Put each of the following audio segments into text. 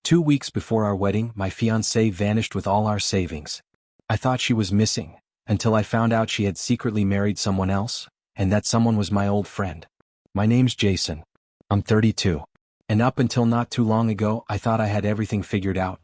2 weeks before our wedding, my fiancée vanished with all our savings. I thought she was missing, until I found out she had secretly married someone else, and that someone was my old friend. My name's Jason. I'm 32. And up until not too long ago, I thought I had everything figured out.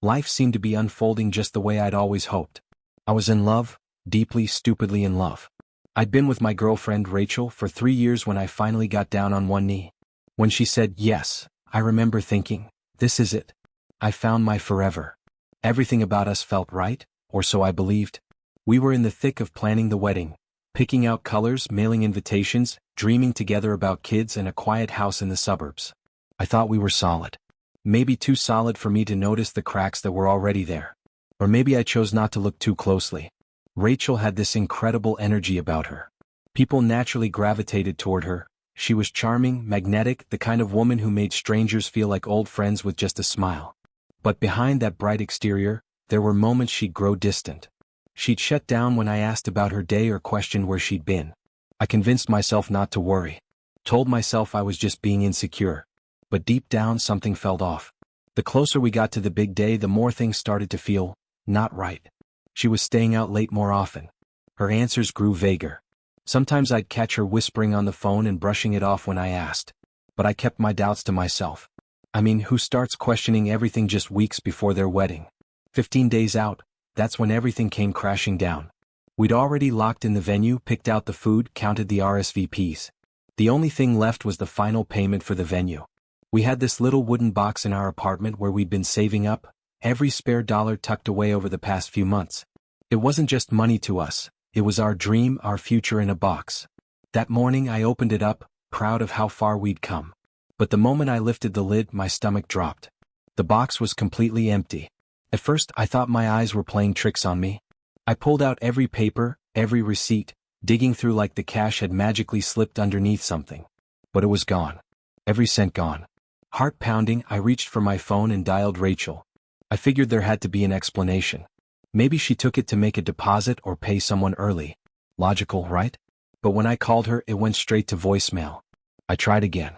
Life seemed to be unfolding just the way I'd always hoped. I was in love, deeply, stupidly in love. I'd been with my girlfriend Rachel for 3 years when I finally got down on one knee. When she said yes, I remember thinking, this is it. I found my forever. Everything about us felt right, or so I believed. We were in the thick of planning the wedding, picking out colors, mailing invitations, dreaming together about kids and a quiet house in the suburbs. I thought we were solid. Maybe too solid for me to notice the cracks that were already there. Or maybe I chose not to look too closely. Rachel had this incredible energy about her. People naturally gravitated toward her. She was charming, magnetic, the kind of woman who made strangers feel like old friends with just a smile. But behind that bright exterior, there were moments she'd grow distant. She'd shut down when I asked about her day or questioned where she'd been. I convinced myself not to worry. Told myself I was just being insecure. But deep down something felt off. The closer we got to the big day, the more things started to feel not right. She was staying out late more often. Her answers grew vaguer. Sometimes I'd catch her whispering on the phone and brushing it off when I asked. But I kept my doubts to myself. I mean, who starts questioning everything just weeks before their wedding? 15 days out, that's when everything came crashing down. We'd already locked in the venue, picked out the food, counted the RSVPs. The only thing left was the final payment for the venue. We had this little wooden box in our apartment where we'd been saving up, every spare dollar tucked away over the past few months. It wasn't just money to us, it was our dream, our future in a box. That morning I opened it up, proud of how far we'd come. But the moment I lifted the lid, my stomach dropped. The box was completely empty. At first I thought my eyes were playing tricks on me. I pulled out every paper, every receipt, digging through like the cash had magically slipped underneath something. But it was gone. Every cent gone. Heart pounding, I reached for my phone and dialed Rachel. I figured there had to be an explanation. Maybe she took it to make a deposit or pay someone early. Logical, right? But when I called her, it went straight to voicemail. I tried again.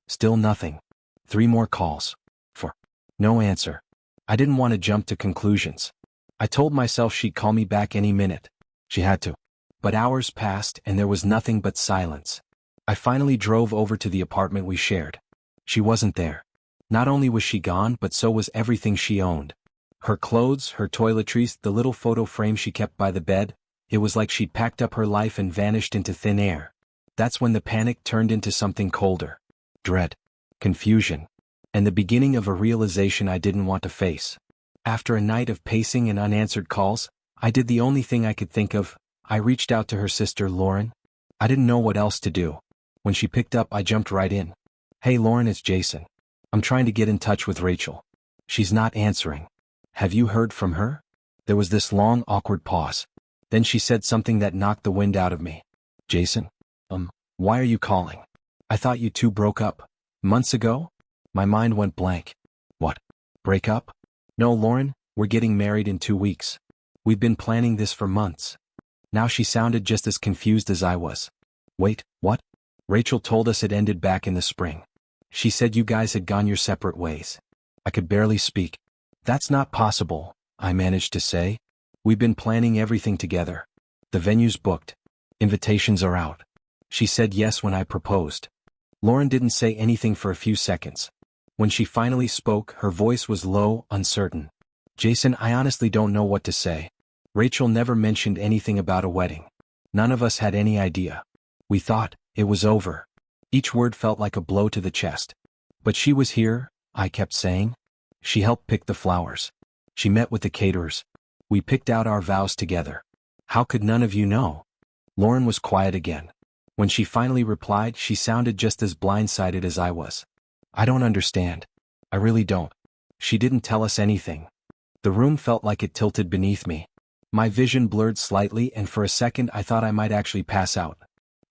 Still nothing. 3 more calls. No answer. I didn't want to jump to conclusions. I told myself she'd call me back any minute. She had to. But hours passed and there was nothing but silence. I finally drove over to the apartment we shared. She wasn't there. Not only was she gone, but so was everything she owned. Her clothes, her toiletries, the little photo frame she kept by the bed. It was like she'd packed up her life and vanished into thin air. That's when the panic turned into something colder. Dread. Confusion. And the beginning of a realization I didn't want to face. After a night of pacing and unanswered calls, I did the only thing I could think of. I reached out to her sister, Lauren. I didn't know what else to do. When she picked up, I jumped right in. Hey Lauren, it's Jason. I'm trying to get in touch with Rachel. She's not answering. Have you heard from her? There was this long, awkward pause. Then she said something that knocked the wind out of me. Jason? Why are you calling? I thought you two broke up. Months ago? My mind went blank. What? Break up? No, Lauren, we're getting married in 2 weeks. We've been planning this for months. Now she sounded just as confused as I was. Wait, what? Rachel told us it ended back in the spring. She said you guys had gone your separate ways. I could barely speak. That's not possible, I managed to say. We've been planning everything together. The venue's booked. Invitations are out. She said yes when I proposed. Lauren didn't say anything for a few seconds. When she finally spoke, her voice was low, uncertain. Jason, I honestly don't know what to say. Rachel never mentioned anything about a wedding. None of us had any idea. We thought it was over. Each word felt like a blow to the chest. But she was here, I kept saying. She helped pick the flowers. She met with the caterers. We picked out our vows together. How could none of you know? Lauren was quiet again. When she finally replied, she sounded just as blindsided as I was. I don't understand. I really don't. She didn't tell us anything. The room felt like it tilted beneath me. My vision blurred slightly, and for a second I thought I might actually pass out.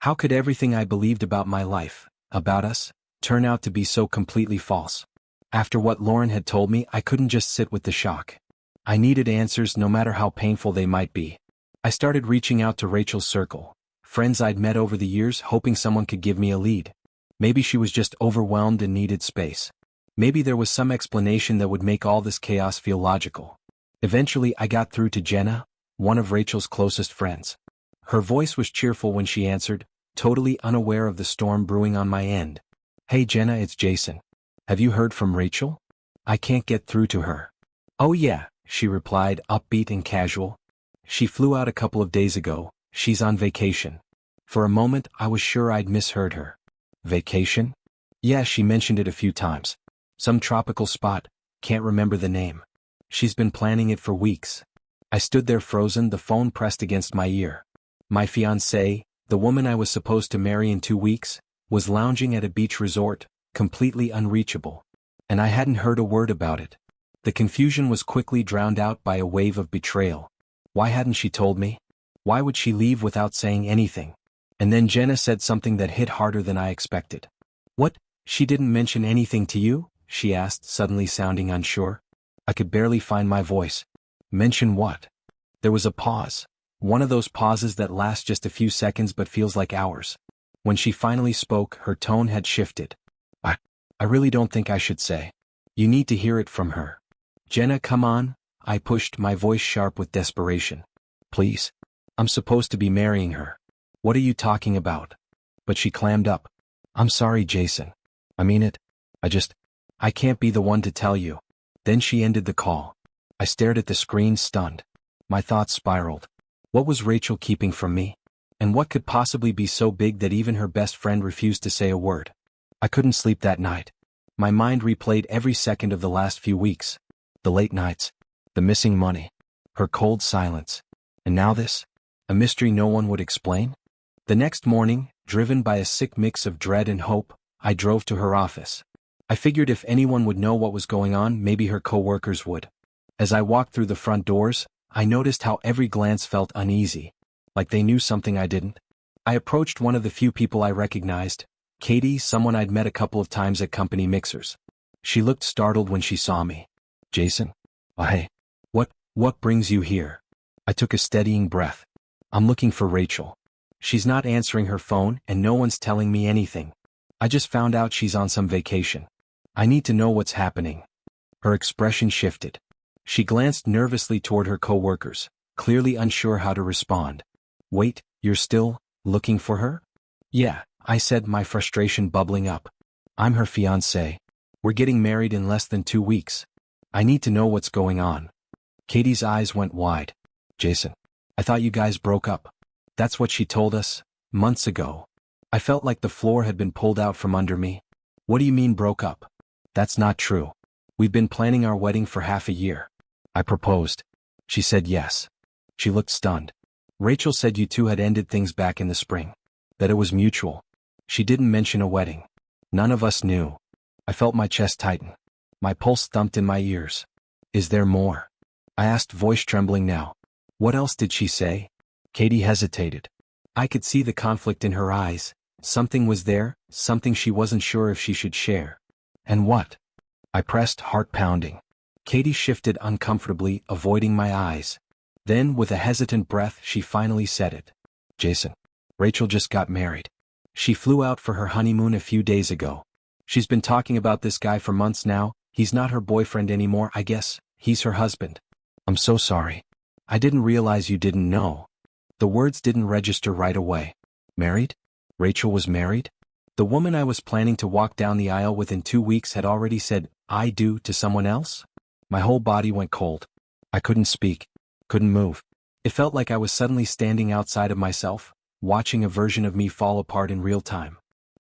How could everything I believed about my life, about us, turn out to be so completely false? After what Lauren had told me, I couldn't just sit with the shock. I needed answers, no matter how painful they might be. I started reaching out to Rachel's circle, friends I'd met over the years, hoping someone could give me a lead. Maybe she was just overwhelmed and needed space. Maybe there was some explanation that would make all this chaos feel logical. Eventually I got through to Jenna, one of Rachel's closest friends. Her voice was cheerful when she answered, totally unaware of the storm brewing on my end. Hey Jenna, it's Jason. Have you heard from Rachel? I can't get through to her. Oh yeah, she replied, upbeat and casual. She flew out a couple of days ago, she's on vacation. For a moment I was sure I'd misheard her. Vacation? Yeah, she mentioned it a few times. Some tropical spot, can't remember the name. She's been planning it for weeks. I stood there frozen, the phone pressed against my ear. My fiancée, the woman I was supposed to marry in 2 weeks, was lounging at a beach resort, completely unreachable. And I hadn't heard a word about it. The confusion was quickly drowned out by a wave of betrayal. Why hadn't she told me? Why would she leave without saying anything? And then Jenna said something that hit harder than I expected. What? She didn't mention anything to you? She asked, suddenly sounding unsure. I could barely find my voice. Mention what? There was a pause. One of those pauses that last just a few seconds but feels like hours. When she finally spoke, her tone had shifted. I really don't think I should say. You need to hear it from her. Jenna, come on, I pushed, my voice sharp with desperation. Please. I'm supposed to be marrying her. What are you talking about? But she clammed up. I'm sorry, Jason. I mean it. I can't be the one to tell you. Then she ended the call. I stared at the screen, stunned. My thoughts spiraled. What was Rachel keeping from me? And what could possibly be so big that even her best friend refused to say a word? I couldn't sleep that night. My mind replayed every second of the last few weeks. The late nights. The missing money. Her cold silence. And now this? A mystery no one would explain? The next morning, driven by a sick mix of dread and hope, I drove to her office. I figured if anyone would know what was going on, maybe her co-workers would. As I walked through the front doors, I noticed how every glance felt uneasy, like they knew something I didn't. I approached one of the few people I recognized, Katie, someone I'd met a couple of times at company mixers. She looked startled when she saw me. Jason? Oh, hey. What brings you here? I took a steadying breath. I'm looking for Rachel. She's not answering her phone and no one's telling me anything. I just found out she's on some vacation. I need to know what's happening. Her expression shifted. She glanced nervously toward her co-workers, clearly unsure how to respond. Wait, you're still looking for her? Yeah, I said, my frustration bubbling up. I'm her fiancé. We're getting married in less than 2 weeks. I need to know what's going on. Katie's eyes went wide. Jason, I thought you guys broke up. That's what she told us, months ago. I felt like the floor had been pulled out from under me. What do you mean broke up? That's not true. We've been planning our wedding for half a year. I proposed. She said yes. She looked stunned. Rachel said you two had ended things back in the spring. That it was mutual. She didn't mention a wedding. None of us knew. I felt my chest tighten. My pulse thumped in my ears. Is there more? I asked, voice trembling now. What else did she say? Katie hesitated. I could see the conflict in her eyes. Something was there, something she wasn't sure if she should share. And what? I pressed, heart pounding. Katie shifted uncomfortably, avoiding my eyes. Then, with a hesitant breath, she finally said it. Jason, Rachel just got married. She flew out for her honeymoon a few days ago. She's been talking about this guy for months now. He's not her boyfriend anymore, I guess. He's her husband. I'm so sorry. I didn't realize you didn't know. The words didn't register right away. Married? Rachel was married? The woman I was planning to walk down the aisle with in 2 weeks had already said, I do, to someone else? My whole body went cold. I couldn't speak. Couldn't move. It felt like I was suddenly standing outside of myself, watching a version of me fall apart in real time.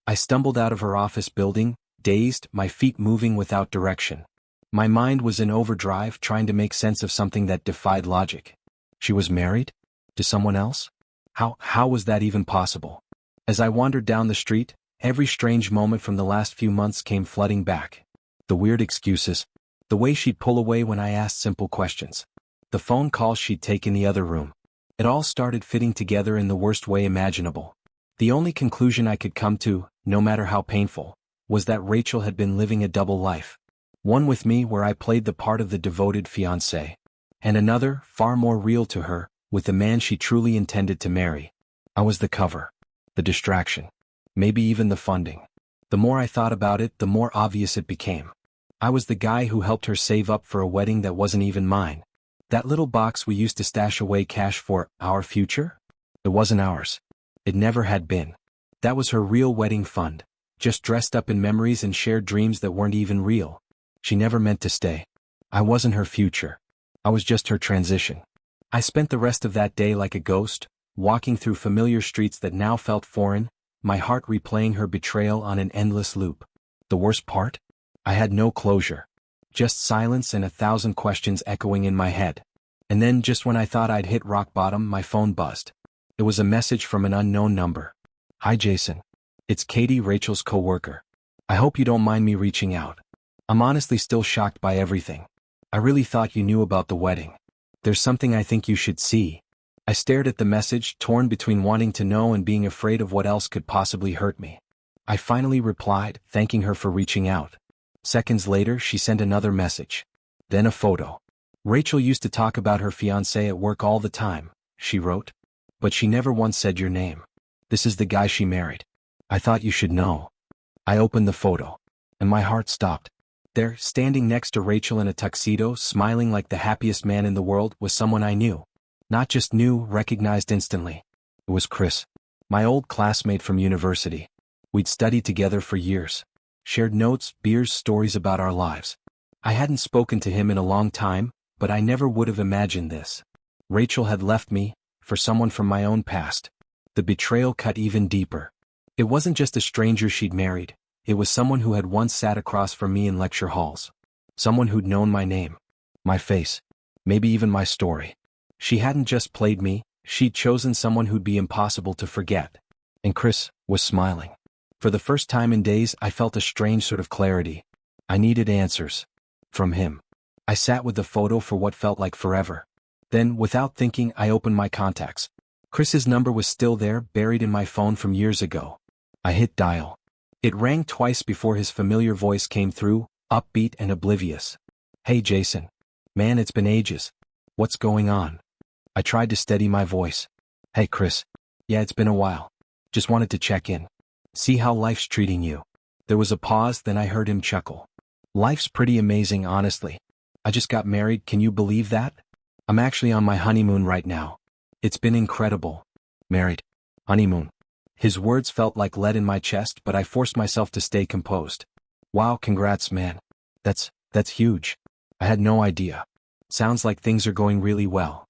I stumbled out of her office building, dazed, my feet moving without direction. My mind was in overdrive, trying to make sense of something that defied logic. She was married? To someone else? How was that even possible? As I wandered down the street, every strange moment from the last few months came flooding back. The weird excuses. The way she'd pull away when I asked simple questions. The phone calls she'd take in the other room. It all started fitting together in the worst way imaginable. The only conclusion I could come to, no matter how painful, was that Rachel had been living a double life. One with me where I played the part of the devoted fiancé. And another, far more real to her, with the man she truly intended to marry. I was the cover. The distraction. Maybe even the funding. The more I thought about it, the more obvious it became. I was the guy who helped her save up for a wedding that wasn't even mine. That little box we used to stash away cash for our future? It wasn't ours. It never had been. That was her real wedding fund, just dressed up in memories and shared dreams that weren't even real. She never meant to stay. I wasn't her future. I was just her transition. I spent the rest of that day like a ghost, walking through familiar streets that now felt foreign, my heart replaying her betrayal on an endless loop. The worst part? I had no closure. Just silence and 1,000 questions echoing in my head. And then just when I thought I'd hit rock bottom, my phone buzzed. It was a message from an unknown number. "Hi Jason. It's Katie, Rachel's coworker. I hope you don't mind me reaching out. I'm honestly still shocked by everything. I really thought you knew about the wedding. There's something I think you should see." I stared at the message, torn between wanting to know and being afraid of what else could possibly hurt me. I finally replied, thanking her for reaching out. Seconds later, she sent another message. Then a photo. "Rachel used to talk about her fiancé at work all the time," she wrote. "But she never once said your name. This is the guy she married. I thought you should know." I opened the photo, and my heart stopped. There, standing next to Rachel in a tuxedo, smiling like the happiest man in the world, was someone I knew. Not just knew, recognized instantly. It was Chris, my old classmate from university. We'd studied together for years. Shared notes, beers, stories about our lives. I hadn't spoken to him in a long time, but I never would have imagined this. Rachel had left me, for someone from my own past. The betrayal cut even deeper. It wasn't just a stranger she'd married, it was someone who had once sat across from me in lecture halls. Someone who'd known my name, my face, maybe even my story. She hadn't just played me, she'd chosen someone who'd be impossible to forget. And Chris was smiling. For the first time in days, I felt a strange sort of clarity. I needed answers. From him. I sat with the photo for what felt like forever. Then, without thinking, I opened my contacts. Chris's number was still there, buried in my phone from years ago. I hit dial. It rang twice before his familiar voice came through, upbeat and oblivious. "Hey Jason. Man, it's been ages. What's going on?" I tried to steady my voice. "Hey Chris. Yeah, it's been a while. Just wanted to check in. See how life's treating you." There was a pause, then I heard him chuckle. "Life's pretty amazing, honestly. I just got married, can you believe that? I'm actually on my honeymoon right now. It's been incredible." Married. Honeymoon. His words felt like lead in my chest, but I forced myself to stay composed. "Wow, congrats man. That's huge. I had no idea. Sounds like things are going really well."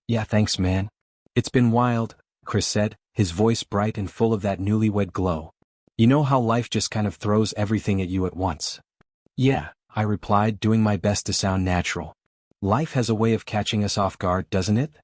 "Yeah, thanks man. It's been wild," Chris said, his voice bright and full of that newlywed glow. "You know how life just kind of throws everything at you at once?" "Yeah," I replied, doing my best to sound natural. "Life has a way of catching us off guard, doesn't it?"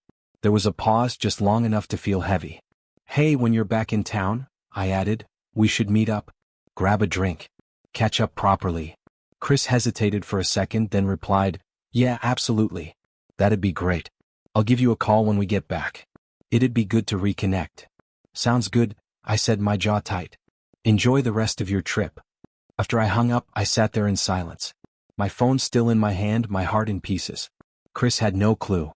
There was a pause, just long enough to feel heavy. "Hey, when you're back in town," I added, "we should meet up. Grab a drink. Catch up properly." Chris hesitated for a second, then replied, "Yeah, absolutely. That'd be great. I'll give you a call when we get back. It'd be good to reconnect." "Sounds good," I said, my jaw tight. "Enjoy the rest of your trip." After I hung up, I sat there in silence. My phone still in my hand, my heart in pieces. Chris had no clue.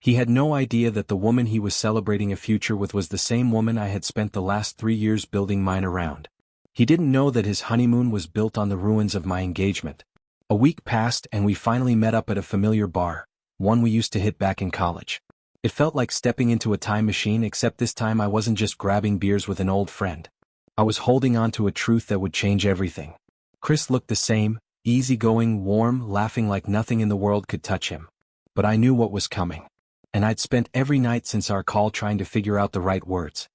He had no idea that the woman he was celebrating a future with was the same woman I had spent the last 3 years building mine around. He didn't know that his honeymoon was built on the ruins of my engagement. A week passed and we finally met up at a familiar bar, one we used to hit back in college. It felt like stepping into a time machine, except this time I wasn't just grabbing beers with an old friend. I was holding on to a truth that would change everything. Chris looked the same, easygoing, warm, laughing like nothing in the world could touch him. But I knew what was coming. And I'd spent every night since our call trying to figure out the right words.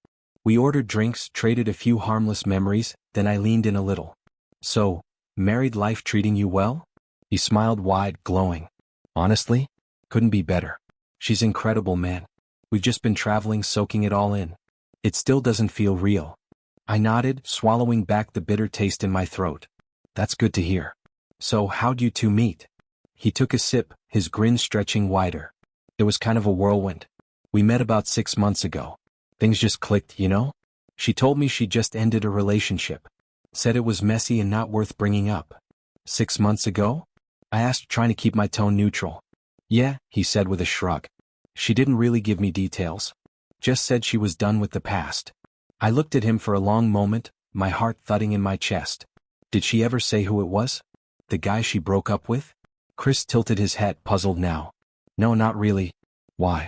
We ordered drinks, traded a few harmless memories, then I leaned in a little. "So, married life treating you well?" He smiled wide, glowing. "Honestly? Couldn't be better. She's incredible, man. We've just been traveling, soaking it all in. It still doesn't feel real." I nodded, swallowing back the bitter taste in my throat. "That's good to hear. So how'd you two meet?" He took a sip, his grin stretching wider. "It was kind of a whirlwind. We met about 6 months ago. Things just clicked, you know? She told me she just ended a relationship. Said it was messy and not worth bringing up." "6 months ago?" I asked, trying to keep my tone neutral. "Yeah," he said with a shrug. "She didn't really give me details. Just said she was done with the past." I looked at him for a long moment, my heart thudding in my chest. "Did she ever say who it was?" The guy she broke up with? Chris tilted his head, puzzled now. No, not really. Why?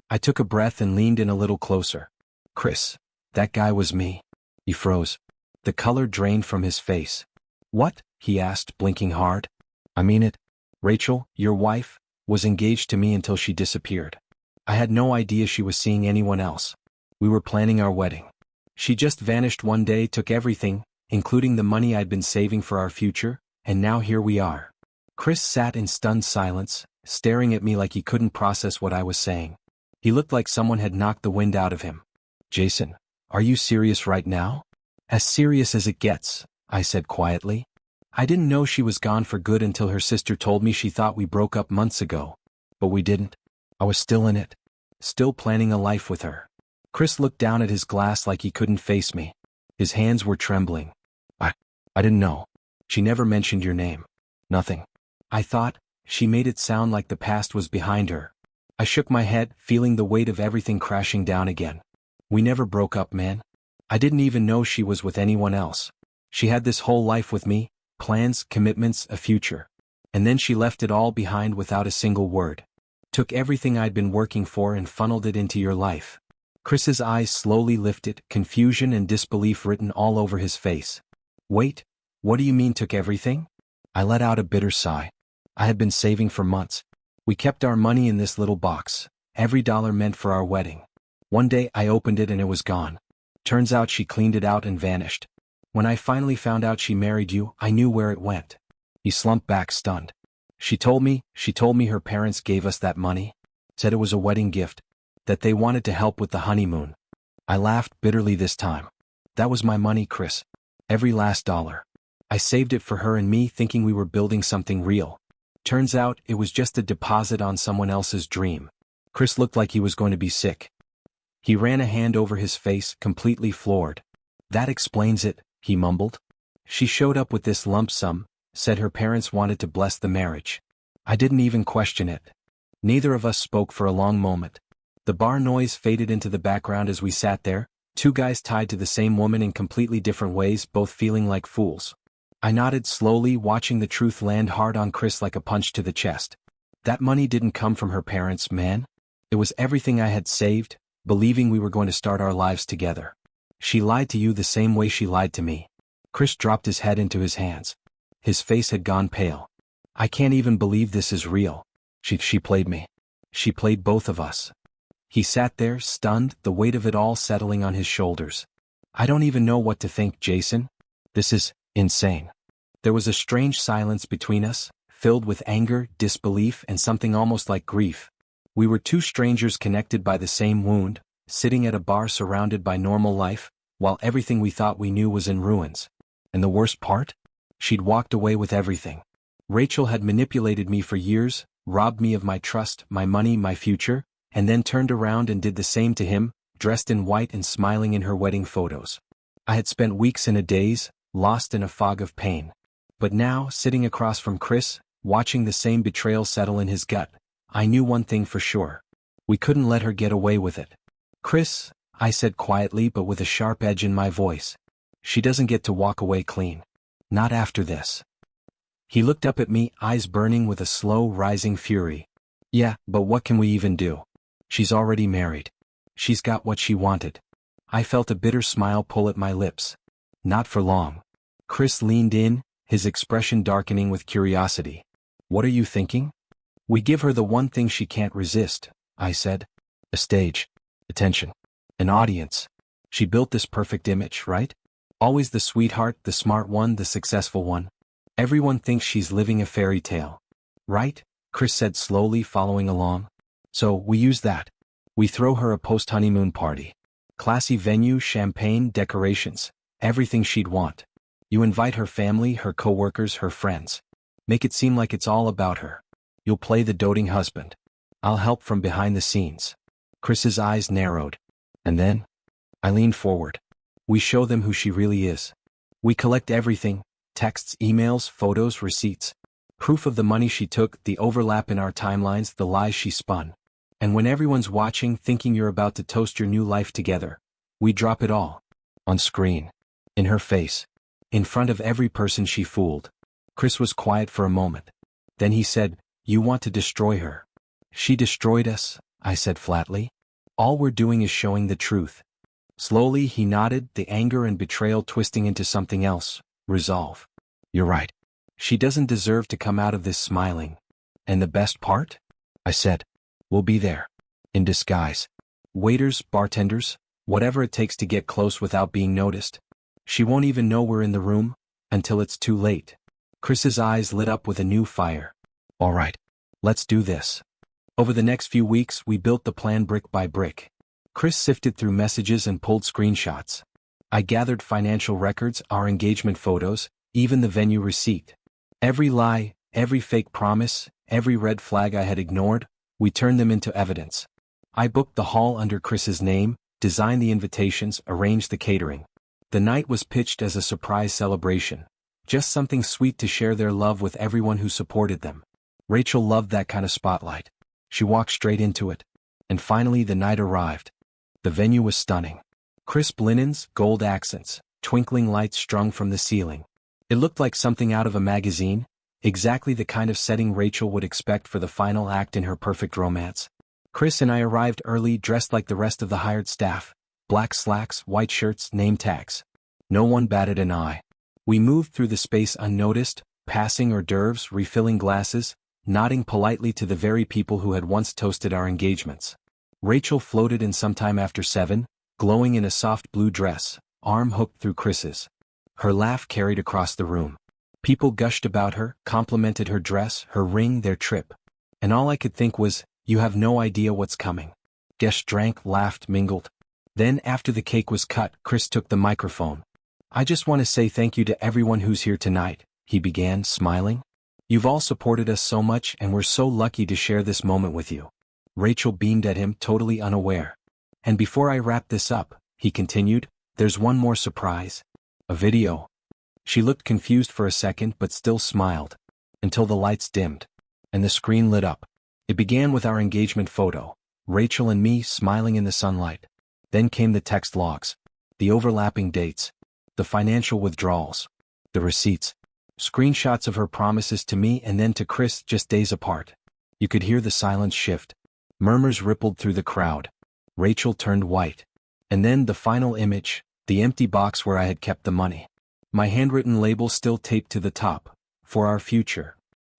I took a breath and leaned in a little closer. Chris, that guy was me. He froze. The color drained from his face. What? He asked, blinking hard. I mean it. Rachel, your wife, was engaged to me until she disappeared. I had no idea she was seeing anyone else. We were planning our wedding. She just vanished one day, took everything, including the money I'd been saving for our future, and now here we are. Chris sat in stunned silence, staring at me like he couldn't process what I was saying. He looked like someone had knocked the wind out of him. Jason, are you serious right now? As serious as it gets, I said quietly. I didn't know she was gone for good until her sister told me she thought we broke up months ago. But we didn't. I was still in it. Still planning a life with her. Chris looked down at his glass like he couldn't face me. His hands were trembling. I didn't know. She never mentioned your name. Nothing. I thought, she made it sound like the past was behind her. I shook my head, feeling the weight of everything crashing down again. We never broke up, man. I didn't even know she was with anyone else. She had this whole life with me, plans, commitments, a future. And then she left it all behind without a single word. Took everything I'd been working for and funneled it into your life. Chris's eyes slowly lifted, confusion and disbelief written all over his face. Wait, what do you mean took everything? I let out a bitter sigh. I had been saving for months. We kept our money in this little box, every dollar meant for our wedding. One day I opened it and it was gone. Turns out she cleaned it out and vanished. When I finally found out she married you, I knew where it went. He slumped back, stunned. She told me her parents gave us that money. Said it was a wedding gift. That they wanted to help with the honeymoon. I laughed bitterly this time. That was my money, Chris. Every last dollar. I saved it for her and me, thinking we were building something real. Turns out, it was just a deposit on someone else's dream. Chris looked like he was going to be sick. He ran a hand over his face, completely floored. That explains it, he mumbled. She showed up with this lump sum, said her parents wanted to bless the marriage. I didn't even question it. Neither of us spoke for a long moment. The bar noise faded into the background as we sat there, two guys tied to the same woman in completely different ways, both feeling like fools. I nodded slowly, watching the truth land hard on Chris like a punch to the chest. That money didn't come from her parents, man. It was everything I had saved, believing we were going to start our lives together. She lied to you the same way she lied to me. Chris dropped his head into his hands. His face had gone pale. I can't even believe this is real. She played me. She played both of us. He sat there, stunned, the weight of it all settling on his shoulders. I don't even know what to think, Jason. This is insane. There was a strange silence between us, filled with anger, disbelief, and something almost like grief. We were two strangers connected by the same wound, sitting at a bar surrounded by normal life, while everything we thought we knew was in ruins. And the worst part? She'd walked away with everything. Rachel had manipulated me for years, robbed me of my trust, my money, my future, and then turned around and did the same to him, dressed in white and smiling in her wedding photos. I had spent weeks in a daze, lost in a fog of pain. But now, sitting across from Chris, watching the same betrayal settle in his gut, I knew one thing for sure. We couldn't let her get away with it. Chris, I said quietly but with a sharp edge in my voice. She doesn't get to walk away clean. Not after this. He looked up at me, eyes burning with a slow, rising fury. Yeah, but what can we even do? She's already married. She's got what she wanted. I felt a bitter smile pull at my lips. Not for long. Chris leaned in, his expression darkening with curiosity. What are you thinking? We give her the one thing she can't resist, I said. A stage. Attention. An audience. She built this perfect image, right? Always the sweetheart, the smart one, the successful one. Everyone thinks she's living a fairy tale. Right? Chris said slowly, following along. So, we use that. We throw her a post-honeymoon party. Classy venue, champagne, decorations. Everything she'd want. You invite her family, her coworkers, her friends. Make it seem like it's all about her. You'll play the doting husband. I'll help from behind the scenes. Chris's eyes narrowed. And then? I leaned forward. We show them who she really is. We collect everything, texts, emails, photos, receipts. Proof of the money she took, the overlap in our timelines, the lies she spun. And when everyone's watching, thinking you're about to toast your new life together, we drop it all. On screen. In her face. In front of every person she fooled. Chris was quiet for a moment. Then he said, "You want to destroy her." "She destroyed us," I said flatly. "All we're doing is showing the truth." Slowly he nodded, the anger and betrayal twisting into something else, resolve. "You're right. She doesn't deserve to come out of this smiling." "And the best part?" I said. "We'll be there. In disguise. Waiters, bartenders, whatever it takes to get close without being noticed. She won't even know we're in the room, until it's too late." Chris's eyes lit up with a new fire. "All right. Let's do this." Over the next few weeks we built the plan brick by brick. Chris sifted through messages and pulled screenshots. I gathered financial records, our engagement photos, even the venue receipt. Every lie, every fake promise, every red flag I had ignored, we turned them into evidence. I booked the hall under Chris's name, designed the invitations, arranged the catering. The night was pitched as a surprise celebration. Just something sweet to share their love with everyone who supported them. Rachel loved that kind of spotlight. She walked straight into it. And finally the night arrived. The venue was stunning. Crisp linens, gold accents, twinkling lights strung from the ceiling. It looked like something out of a magazine, exactly the kind of setting Rachel would expect for the final act in her perfect romance. Chris and I arrived early, dressed like the rest of the hired staff. Black slacks, white shirts, name tags. No one batted an eye. We moved through the space unnoticed, passing hors d'oeuvres, refilling glasses, nodding politely to the very people who had once toasted our engagements. Rachel floated in sometime after 7, glowing in a soft blue dress, arm hooked through Chris's. Her laugh carried across the room. People gushed about her, complimented her dress, her ring, their trip. And all I could think was, you have no idea what's coming. Guests drank, laughed, mingled. Then, after the cake was cut, Chris took the microphone. "I just want to say thank you to everyone who's here tonight," he began, smiling. "You've all supported us so much and we're so lucky to share this moment with you." Rachel beamed at him, totally unaware. "And before I wrap this up," he continued, "there's one more surprise. A video." She looked confused for a second but still smiled. Until the lights dimmed. And the screen lit up. It began with our engagement photo, Rachel and me smiling in the sunlight. Then came the text logs. The overlapping dates. The financial withdrawals. The receipts. Screenshots of her promises to me and then to Chris just days apart. You could hear the silence shift. Murmurs rippled through the crowd. Rachel turned white. And then the final image, the empty box where I had kept the money. My handwritten label still taped to the top, "For our future."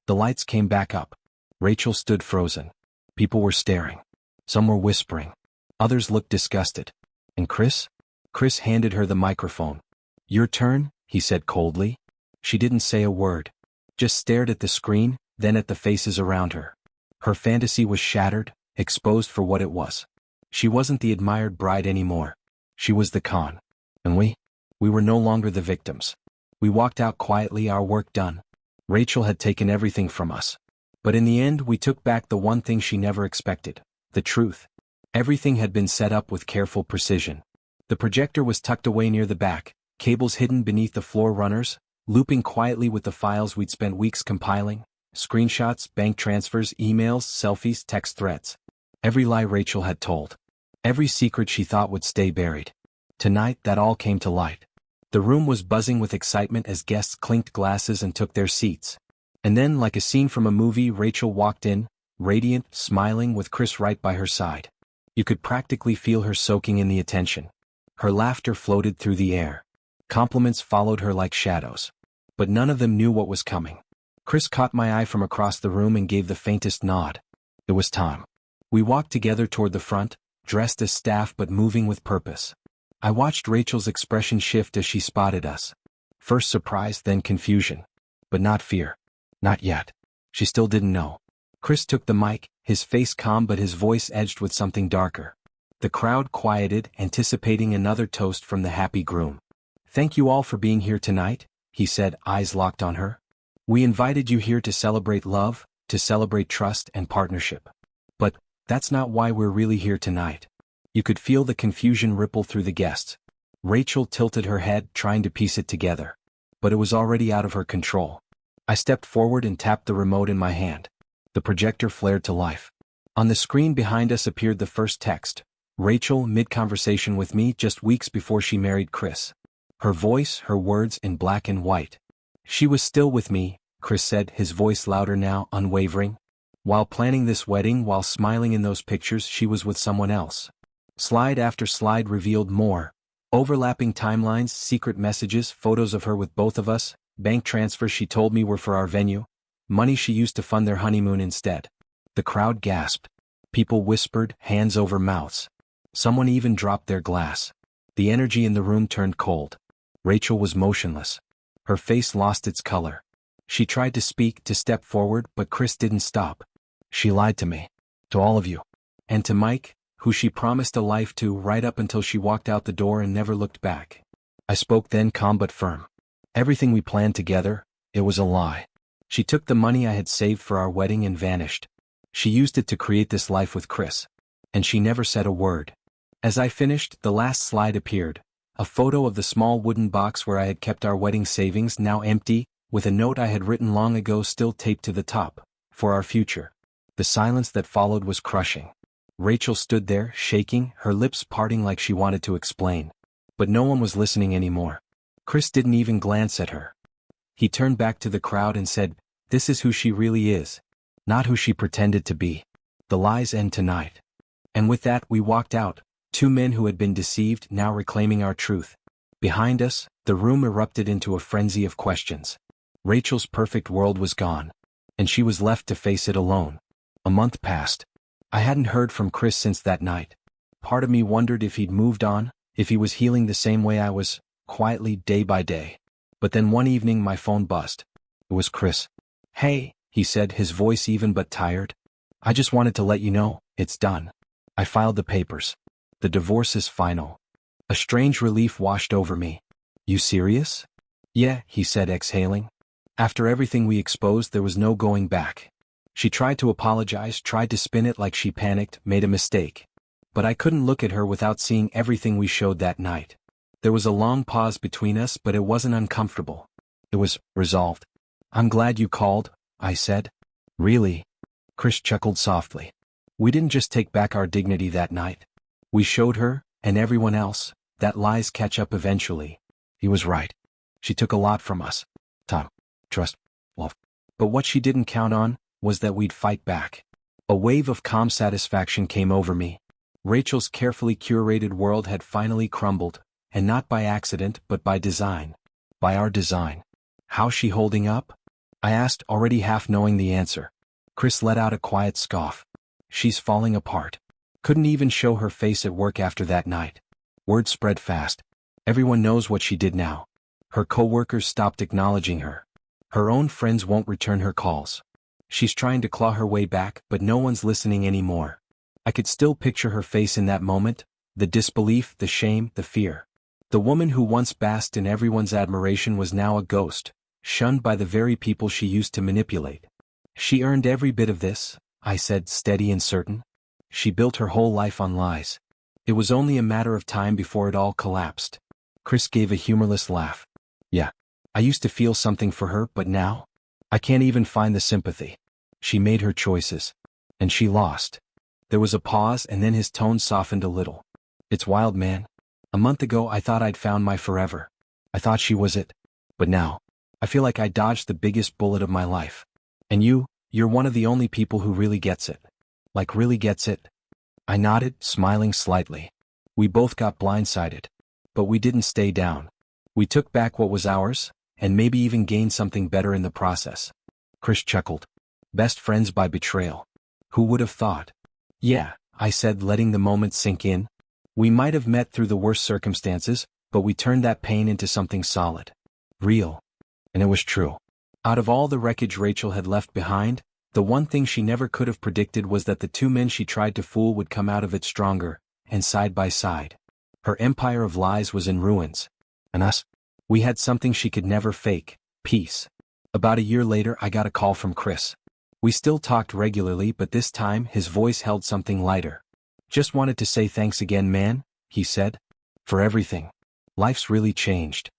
The lights came back up. Rachel stood frozen. People were staring. Some were whispering. Others looked disgusted. And Chris? Chris handed her the microphone. "Your turn," he said coldly. She didn't say a word. Just stared at the screen, then at the faces around her. Her fantasy was shattered, exposed for what it was. She wasn't the admired bride anymore. She was the con. And we were no longer the victims. We walked out quietly, our work done. Rachel had taken everything from us. But in the end we took back the one thing she never expected, the truth. Everything had been set up with careful precision. The projector was tucked away near the back, cables hidden beneath the floor runners, looping quietly with the files we'd spent weeks compiling, screenshots, bank transfers, emails, selfies, text threads. Every lie Rachel had told. Every secret she thought would stay buried. Tonight that all came to light. The room was buzzing with excitement as guests clinked glasses and took their seats. And then, like a scene from a movie, Rachel walked in, radiant, smiling, with Chris right by her side. You could practically feel her soaking in the attention. Her laughter floated through the air. Compliments followed her like shadows. But none of them knew what was coming. Chris caught my eye from across the room and gave the faintest nod. It was time. We walked together toward the front, dressed as staff but moving with purpose. I watched Rachel's expression shift as she spotted us. First surprise, then confusion. But not fear. Not yet. She still didn't know. Chris took the mic, his face calm but his voice edged with something darker. The crowd quieted, anticipating another toast from the happy groom. "Thank you all for being here tonight," he said, eyes locked on her. "We invited you here to celebrate love, to celebrate trust and partnership. But that's not why we're really here tonight." You could feel the confusion ripple through the guests. Rachel tilted her head, trying to piece it together. But it was already out of her control. I stepped forward and tapped the remote in my hand. The projector flared to life. On the screen behind us appeared the first text. Rachel, mid-conversation with me just weeks before she married Chris. Her voice, her words in black and white. She was still with me, Chris said, his voice louder now, unwavering. While planning this wedding, while smiling in those pictures, she was with someone else. Slide after slide revealed more. Overlapping timelines, secret messages, photos of her with both of us, bank transfers she told me were for our venue, money she used to fund their honeymoon instead. The crowd gasped. People whispered, hands over mouths. Someone even dropped their glass. The energy in the room turned cold. Rachel was motionless. Her face lost its color. She tried to speak, to step forward, but Chris didn't stop. She lied to me. To all of you. And to Mike, who she promised a life to, right up until she walked out the door and never looked back. I spoke then, calm but firm. Everything we planned together, it was a lie. She took the money I had saved for our wedding and vanished. She used it to create this life with Chris. And she never said a word. As I finished, the last slide appeared. A photo of the small wooden box where I had kept our wedding savings, now empty, with a note I had written long ago still taped to the top. For our future. The silence that followed was crushing. Rachel stood there, shaking, her lips parting like she wanted to explain. But no one was listening anymore. Chris didn't even glance at her. He turned back to the crowd and said, "This is who she really is. Not who she pretended to be. The lies end tonight." And with that we walked out, two men who had been deceived now reclaiming our truth. Behind us, the room erupted into a frenzy of questions. Rachel's perfect world was gone. And she was left to face it alone. A month passed. I hadn't heard from Chris since that night. Part of me wondered if he'd moved on, if he was healing the same way I was, quietly, day by day. But then one evening my phone buzzed. It was Chris. "Hey," he said, his voice even but tired. "I just wanted to let you know, it's done. I filed the papers. The divorce is final." A strange relief washed over me. "You serious?" "Yeah," he said, exhaling. After everything we exposed, there was no going back. She tried to apologize, tried to spin it like she panicked, made a mistake. But I couldn't look at her without seeing everything we showed that night. There was a long pause between us, but it wasn't uncomfortable. It was resolved. "I'm glad you called," I said. "Really?" Chris chuckled softly. "We didn't just take back our dignity that night. We showed her, and everyone else, that lies catch up eventually." He was right. She took a lot from us. Time, trust, love. But what she didn't count on was that we'd fight back. A wave of calm satisfaction came over me. Rachel's carefully curated world had finally crumbled, and not by accident but by design. By our design. "How's she holding up?" I asked, already half knowing the answer. Chris let out a quiet scoff. "She's falling apart." Couldn't even show her face at work after that night. Word spread fast. Everyone knows what she did now. Her co-workers stopped acknowledging her. Her own friends won't return her calls. She's trying to claw her way back, but no one's listening anymore. I could still picture her face in that moment, the disbelief, the shame, the fear. The woman who once basked in everyone's admiration was now a ghost, shunned by the very people she used to manipulate. "She earned every bit of this," I said, steady and certain. "She built her whole life on lies. It was only a matter of time before it all collapsed." Chris gave a humorless laugh. "Yeah, I used to feel something for her, but now? I can't even find the sympathy. She made her choices. And she lost." There was a pause, and then his tone softened a little. "It's wild, man. A month ago I thought I'd found my forever. I thought she was it. But now, I feel like I dodged the biggest bullet of my life. And you're one of the only people who really gets it. Like really gets it." I nodded, smiling slightly. We both got blindsided. But we didn't stay down. We took back what was ours, and maybe even gained something better in the process. Chris chuckled. "Best friends by betrayal. Who would have thought?" "Yeah," I said, letting the moment sink in. "We might have met through the worst circumstances, but we turned that pain into something solid. Real." And it was true. Out of all the wreckage Rachel had left behind, the one thing she never could have predicted was that the two men she tried to fool would come out of it stronger, and side by side. Her empire of lies was in ruins. And us? We had something she could never fake: peace. About a year later I got a call from Chris. We still talked regularly, but this time his voice held something lighter. "Just wanted to say thanks again, man," he said. "For everything. Life's really changed."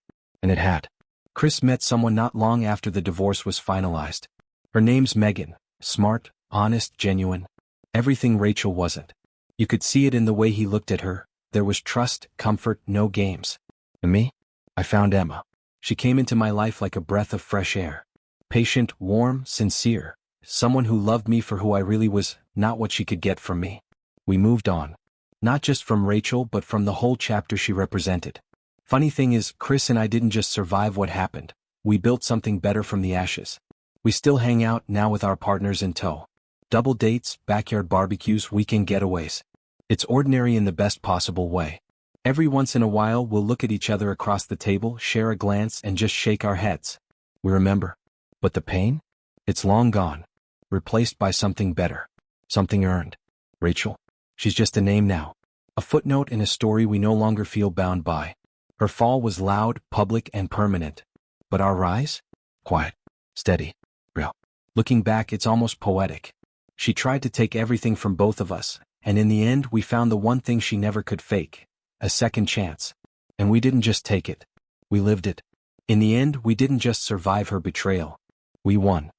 And it had. Chris met someone not long after the divorce was finalized. Her name's Megan. Smart, honest, genuine. Everything Rachel wasn't. You could see it in the way he looked at her. There was trust, comfort, no games. And me? I found Emma. She came into my life like a breath of fresh air. Patient, warm, sincere. Someone who loved me for who I really was, not what she could get from me. We moved on. Not just from Rachel but from the whole chapter she represented. Funny thing is, Chris and I didn't just survive what happened. We built something better from the ashes. We still hang out now with our partners in tow. Double dates, backyard barbecues, weekend getaways. It's ordinary in the best possible way. Every once in a while we'll look at each other across the table, share a glance, and just shake our heads. We remember. But the pain? It's long gone. Replaced by something better. Something earned. Rachel? She's just a name now. A footnote in a story we no longer feel bound by. Her fall was loud, public, and permanent. But our rise? Quiet. Steady. Real. Looking back, it's almost poetic. She tried to take everything from both of us, and in the end we found the one thing she never could fake. A second chance. And we didn't just take it. We lived it. In the end, we didn't just survive her betrayal. We won.